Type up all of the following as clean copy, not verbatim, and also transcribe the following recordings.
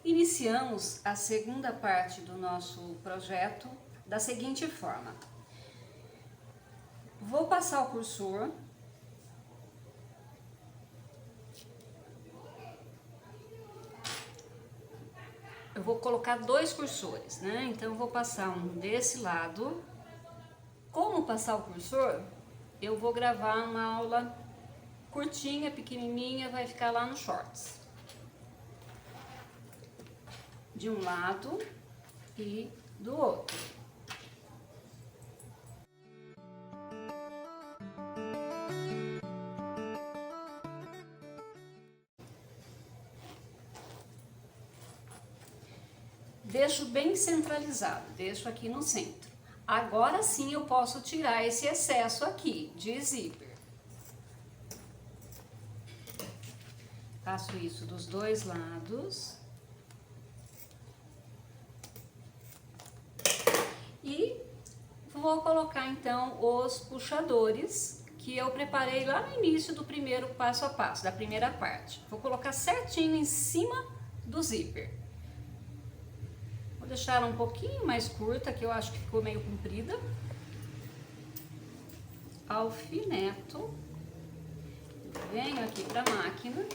Iniciamos a segunda parte do nosso projeto da seguinte forma. Vou passar o cursor. Eu vou colocar dois cursores, né? Então eu vou passar um desse lado. Como passar o cursor? Eu vou gravar uma aula curtinha, pequenininha, vai ficar lá no Shorts. De um lado e do outro. Deixo bem centralizado, deixo aqui no centro. Agora sim eu posso tirar esse excesso aqui de zíper. Faço isso dos dois lados. E vou colocar então os puxadores que eu preparei lá no início do primeiro passo a passo, da primeira parte. Vou colocar certinho em cima do zíper. Vou deixar ela um pouquinho mais curta, que eu acho que ficou meio comprida. Alfineto. Venho aqui para a máquina.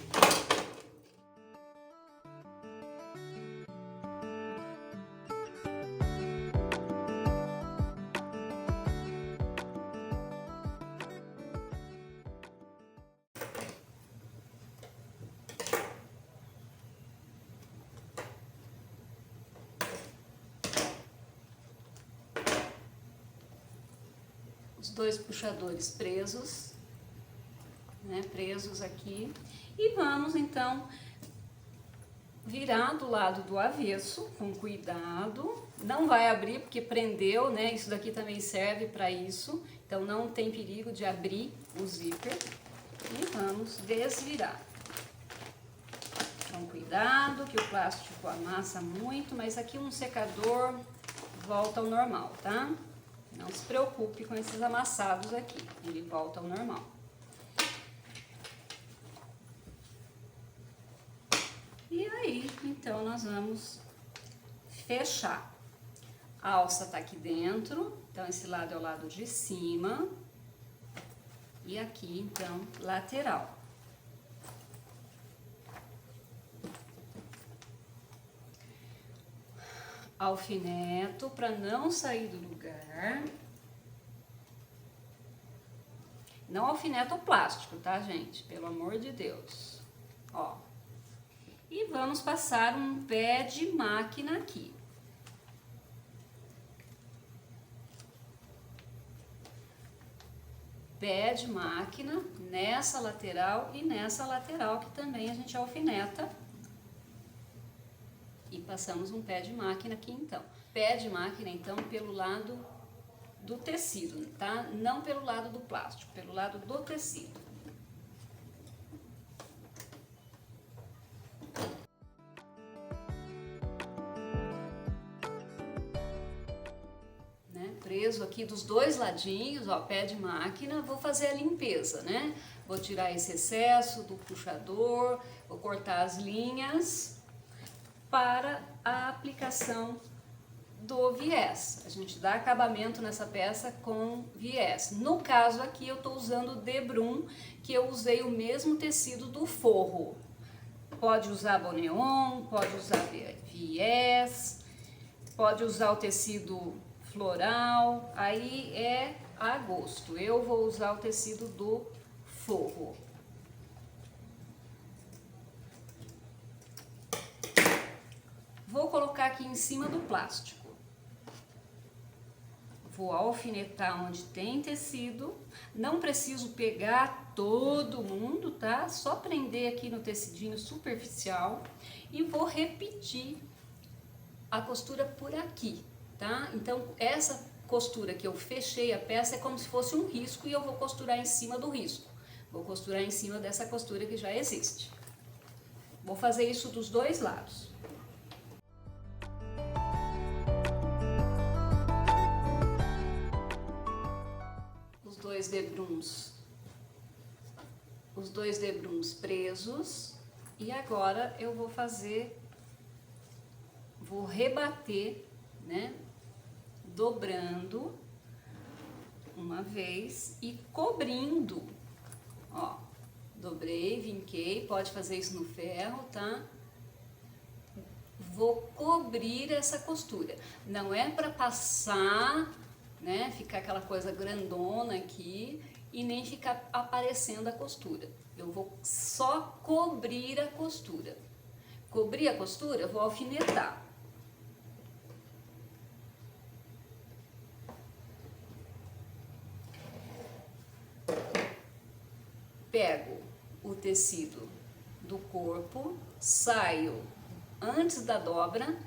Os dois puxadores presos, né, presos aqui, e vamos então virar do lado do avesso, com cuidado, não vai abrir porque prendeu, né, isso daqui também serve para isso, então não tem perigo de abrir o zíper, e vamos desvirar. Com cuidado, que o plástico amassa muito, mas aqui um secador volta ao normal, tá? Não se preocupe com esses amassados aqui, ele volta ao normal. E aí, então, nós vamos fechar. A alça tá aqui dentro, então esse lado é o lado de cima. E aqui, então, lateral. Alfineto para não sair do lugar. Não alfineto o plástico, tá, gente? Pelo amor de Deus. Ó. E vamos passar um pé de máquina aqui. Pé de máquina nessa lateral e nessa lateral que também a gente alfineta. E passamos um pé de máquina aqui então. Pé de máquina então pelo lado do tecido, tá? Não pelo lado do plástico, pelo lado do tecido. Né? Preso aqui dos dois ladinhos, ó, pé de máquina, vou fazer a limpeza, né? Vou tirar esse excesso do puxador, vou cortar as linhas para a aplicação do viés. A gente dá acabamento nessa peça com viés. No caso aqui eu estou usando o Debrum, que eu usei o mesmo tecido do forro. Pode usar boneon, pode usar viés, pode usar o tecido floral, aí é a gosto. Eu vou usar o tecido do forro. Vou colocar aqui em cima do plástico. Vou alfinetar onde tem tecido. Não preciso pegar todo mundo, tá? Só prender aqui no tecidinho superficial. E vou repetir a costura por aqui, tá? Então, essa costura que eu fechei a peça é como se fosse um risco e eu vou costurar em cima do risco. Vou costurar em cima dessa costura que já existe. Vou fazer isso dos dois lados. Os dois debruns presos, e agora eu vou fazer vou rebater, né, dobrando uma vez e cobrindo, ó, dobrei, vinquei, pode fazer isso no ferro, tá? Vou cobrir essa costura, não é para passar, né, ficar aquela coisa grandona aqui e nem ficar aparecendo a costura. Eu vou só cobrir a costura. Cobrir a costura, vou alfinetar. Pego o tecido do corpo, saio antes da dobra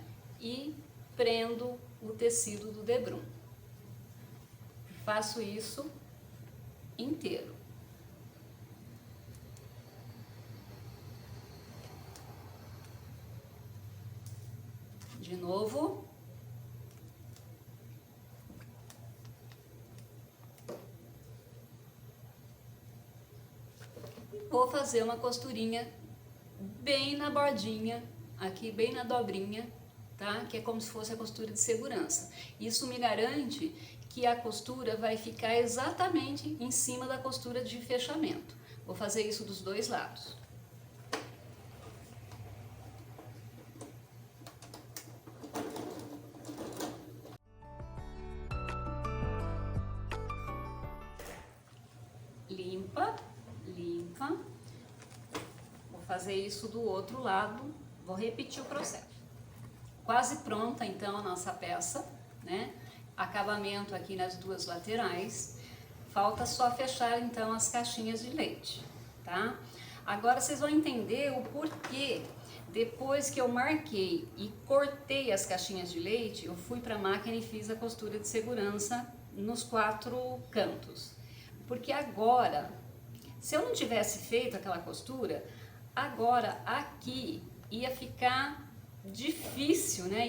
e prendo o tecido do debrum. Faço isso inteiro. De novo. Vou fazer uma costurinha bem na bordinha, aqui bem na dobrinha, tá? Que é como se fosse a costura de segurança. Isso me garante que a costura vai ficar exatamente em cima da costura de fechamento. Vou fazer isso dos dois lados. Limpa, limpa. Vou fazer isso do outro lado, vou repetir o processo. Quase pronta então a nossa peça, né? Acabamento aqui nas duas laterais. Falta só fechar então as caixinhas de leite, tá? Agora vocês vão entender o porquê. Depois que eu marquei e cortei as caixinhas de leite, eu fui para a máquina e fiz a costura de segurança nos 4 cantos. Porque agora, se eu não tivesse feito aquela costura, agora aqui ia ficar difícil, né?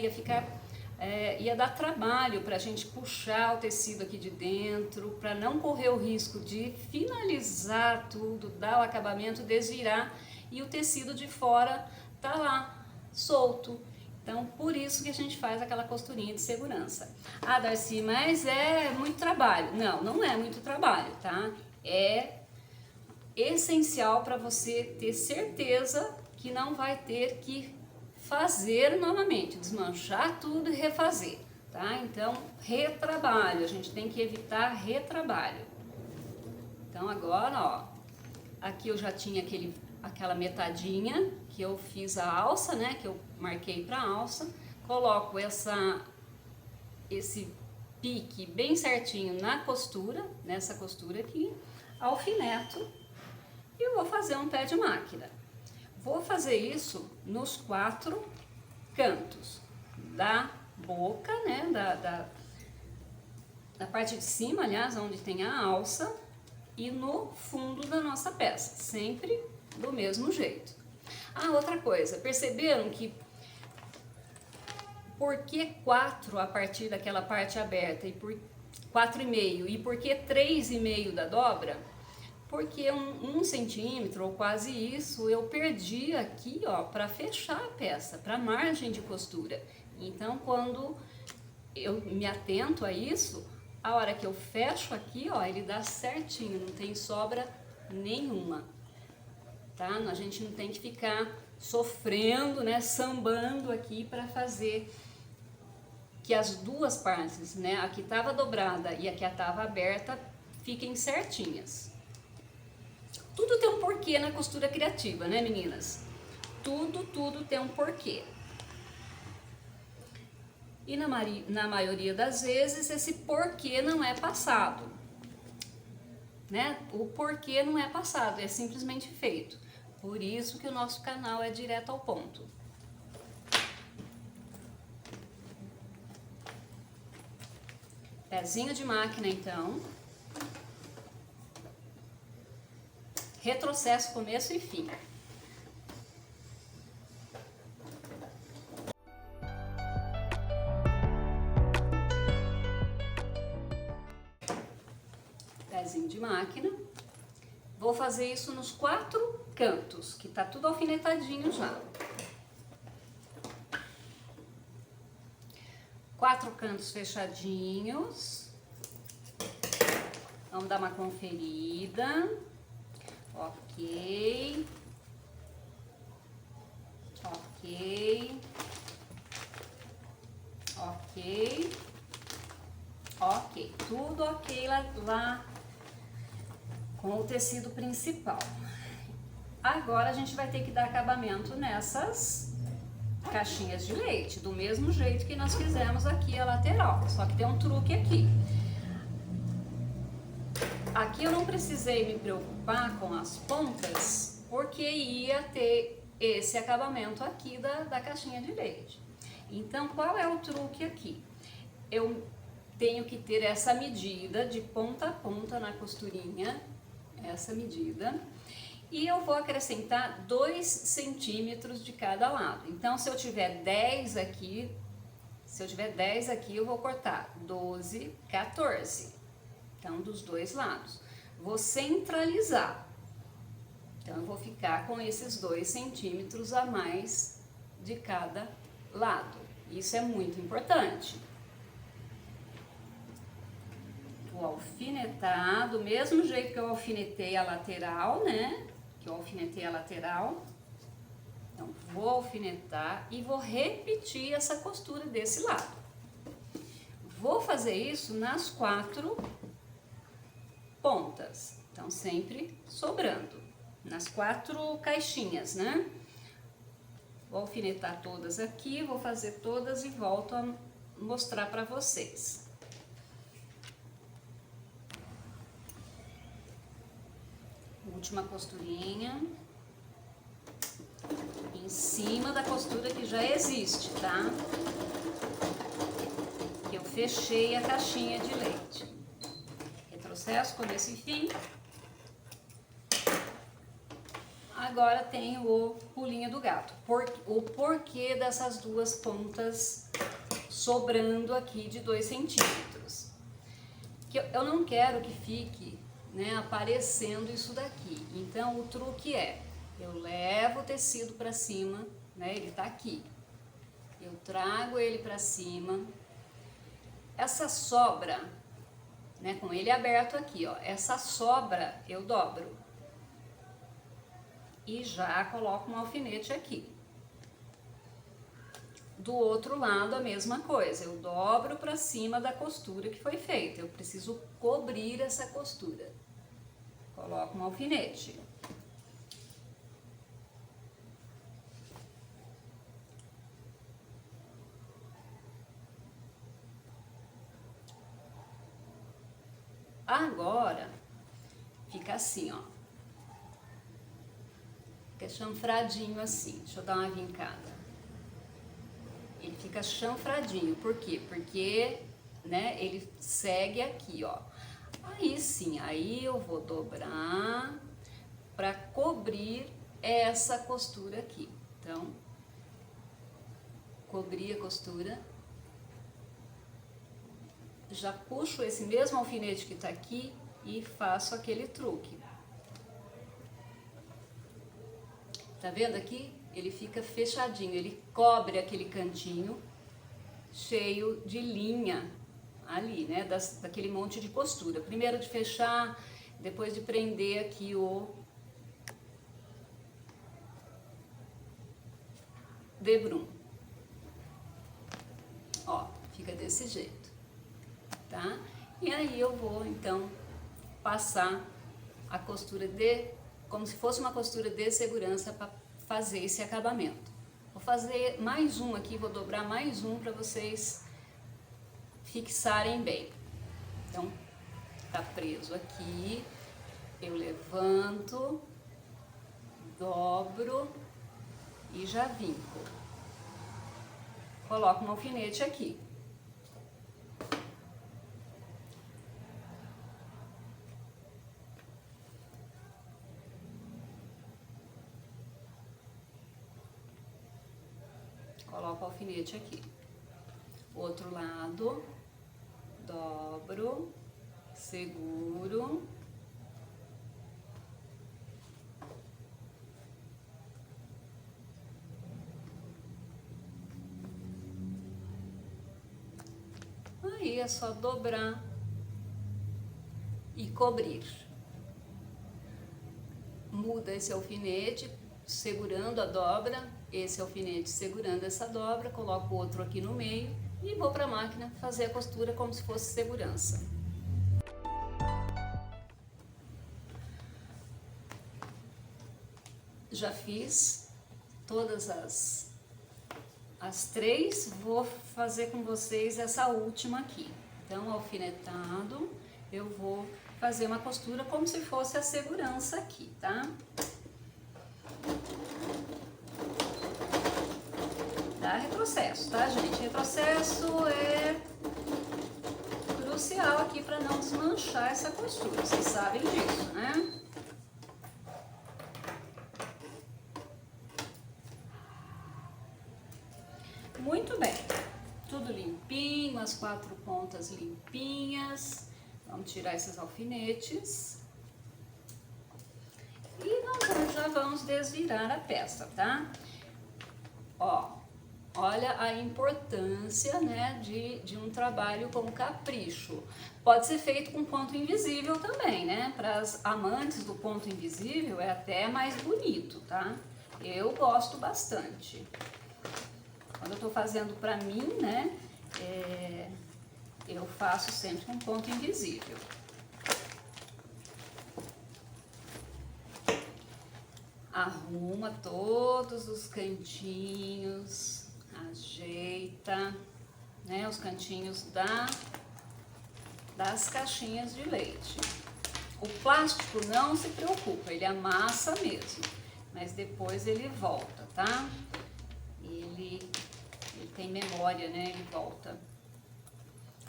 Ia dar trabalho para a gente puxar o tecido aqui de dentro, para não correr o risco de finalizar tudo, dar o acabamento, desvirar e o tecido de fora tá lá, solto. Então, por isso que a gente faz aquela costurinha de segurança. Ah, Darcy, mas é muito trabalho. Não, não é muito trabalho, tá? É essencial para você ter certeza que não vai ter que fazer novamente, desmanchar tudo e refazer, tá? Então, retrabalho, a gente tem que evitar retrabalho. Então, agora, ó, aqui eu já tinha aquela metadinha que eu fiz a alça, né, que eu marquei para alça, coloco esse pique bem certinho na costura, nessa costura aqui, alfineto e vou fazer um pé de máquina. Vou fazer isso nos 4 cantos da boca, né, da parte de cima, aliás, onde tem a alça, e no fundo da nossa peça, sempre do mesmo jeito. Ah, outra coisa, perceberam que por que 4 a partir daquela parte aberta e por 4,5 e por que 3,5 da dobra? Porque 1 centímetro ou quase isso eu perdi aqui, ó, para fechar a peça, para margem de costura. Então, quando eu me atento a isso, a hora que eu fecho aqui, ó, ele dá certinho, não tem sobra nenhuma, tá? A gente não tem que ficar sofrendo, né, sambando aqui para fazer que as duas partes, né, a que estava dobrada e a que estava aberta, fiquem certinhas. Tudo tem um porquê na costura criativa, né, meninas? Tudo tem um porquê. E na maioria das vezes, esse porquê não é passado, né? O porquê não é passado, é simplesmente feito. Por isso que o nosso canal é direto ao ponto. Pezinho de máquina, então. Retrocesso, começo e fim. Pezinho de máquina. Vou fazer isso nos 4 cantos, que tá tudo alfinetadinho já. 4 cantos fechadinhos. Vamos dar uma conferida. Ok. Ok. Ok. Ok. Tudo ok lá com o tecido principal. Agora a gente vai ter que dar acabamento nessas caixinhas de leite, do mesmo jeito que nós fizemos aqui a lateral, só que tem um truque aqui. Aqui eu não precisei me preocupar com as pontas, porque ia ter esse acabamento aqui da caixinha de leite. Então, qual é o truque aqui? Eu tenho que ter essa medida de ponta a ponta na costurinha, essa medida, e eu vou acrescentar 2 centímetros de cada lado. Então, se eu tiver 10 aqui, eu vou cortar 12, 14. Então, dos dois lados. Vou centralizar. Então, eu vou ficar com esses 2 centímetros a mais de cada lado. Isso é muito importante. Vou alfinetar do mesmo jeito que eu alfinetei a lateral, né? Então, vou alfinetar e vou repetir essa costura desse lado. Vou fazer isso nas 4 pontas, então sempre sobrando, nas 4 caixinhas, né? Vou alfinetar todas aqui, vou fazer todas e volto a mostrar para vocês. Última costurinha em cima da costura que já existe, tá? Que eu fechei a caixinha de leite. Retrocesso, começo e fim. Agora tem o pulinho do gato. O porquê dessas 2 pontas sobrando aqui de 2 centímetros. Que eu não quero que fique, né, aparecendo isso daqui. Então, o truque é, eu levo o tecido para cima, né, ele tá aqui. Eu trago ele para cima. Essa sobra, né, com ele aberto aqui, ó, essa sobra eu dobro. E já coloco um alfinete aqui. Do outro lado a mesma coisa, eu dobro para cima da costura que foi feita. Eu preciso cobrir essa costura. Coloco um alfinete. Agora fica assim, ó. Fica chanfradinho assim. Deixa eu dar uma vincada. Ele fica chanfradinho. Por quê? Porque, né, ele segue aqui, ó. Aí sim, aí eu vou dobrar para cobrir essa costura aqui. Então, cobri a costura. Já puxo esse mesmo alfinete que tá aqui e faço aquele truque. Tá vendo aqui? Ele fica fechadinho, ele cobre aquele cantinho cheio de linha ali, né? Daquele monte de costura. Primeiro de fechar, depois de prender aqui o debrum. Ó, fica desse jeito, tá? E aí eu vou, então, passar a costura como se fosse uma costura de segurança para fazer esse acabamento. Vou fazer mais um aqui, vou dobrar mais um para vocês fixarem bem. Então, tá preso aqui, eu levanto, dobro e já vinco. Coloco um alfinete aqui. Coloco o alfinete aqui. Outro lado, dobro, seguro. é só dobrar e cobrir. Muda esse alfinete segurando a dobra, esse alfinete segurando essa dobra, coloco o outro aqui no meio e vou para a máquina fazer a costura como se fosse segurança. Já fiz todas as três, vou fazer com vocês essa última aqui. Então, alfinetado, eu vou fazer uma costura como se fosse a segurança aqui, tá? Dá retrocesso, tá, gente? Retrocesso é crucial aqui para não desmanchar essa costura, vocês sabem disso, né? Muito bem, tudo limpinho, as 4 pontas limpinhas. Vamos tirar esses alfinetes. E nós já vamos desvirar a peça, tá? Ó, olha a importância, né, de um trabalho com capricho. Pode ser feito com ponto invisível também, né? Para as amantes do ponto invisível é até mais bonito, tá? Eu gosto bastante. Quando eu tô fazendo pra mim, né, eu faço sempre com ponto invisível. Arruma todos os cantinhos, ajeita, né, os cantinhos das caixinhas de leite. O plástico não se preocupa, ele amassa mesmo, mas depois ele volta, tá? Ele tem memória, né? Ele volta.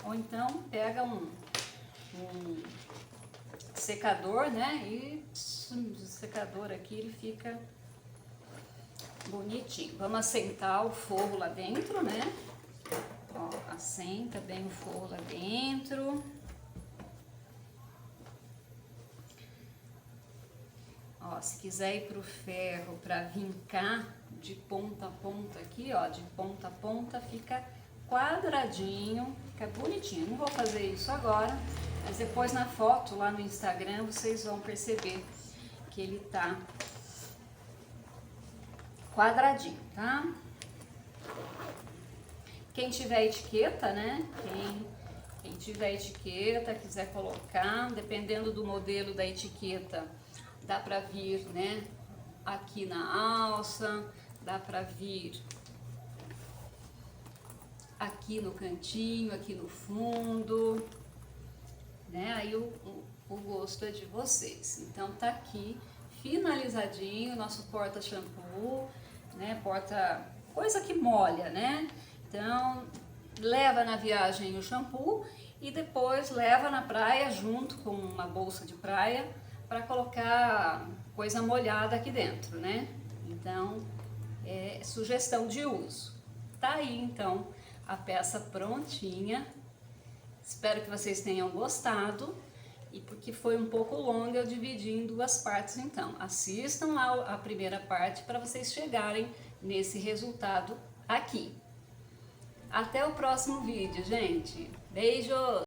Ou então pega um secador, né? E o secador aqui ele fica bonitinho. Vamos assentar o forro lá dentro, né? Ó, assenta bem o forro lá dentro. Ó, se quiser ir pro ferro para vincar de ponta a ponta aqui, ó, de ponta a ponta fica quadradinho, fica bonitinho. Não vou fazer isso agora, mas depois na foto lá no Instagram vocês vão perceber que ele tá quadradinho, tá? Quem tiver etiqueta, né? Quem tiver etiqueta, quiser colocar, dependendo do modelo da etiqueta, dá pra vir, né, aqui na alça, dá pra vir aqui no cantinho, aqui no fundo, né, aí o gosto é de vocês. Então tá aqui finalizadinho nosso porta shampoo, né, porta coisa que molha, né, então leva na viagem o shampoo e depois leva na praia junto com uma bolsa de praia para colocar coisa molhada aqui dentro, né? Então, é sugestão de uso. Tá aí, então, a peça prontinha. Espero que vocês tenham gostado. E porque foi um pouco longa, eu dividi em 2 partes, então. Assistam lá a primeira parte para vocês chegarem nesse resultado aqui. Até o próximo vídeo, gente. Beijo!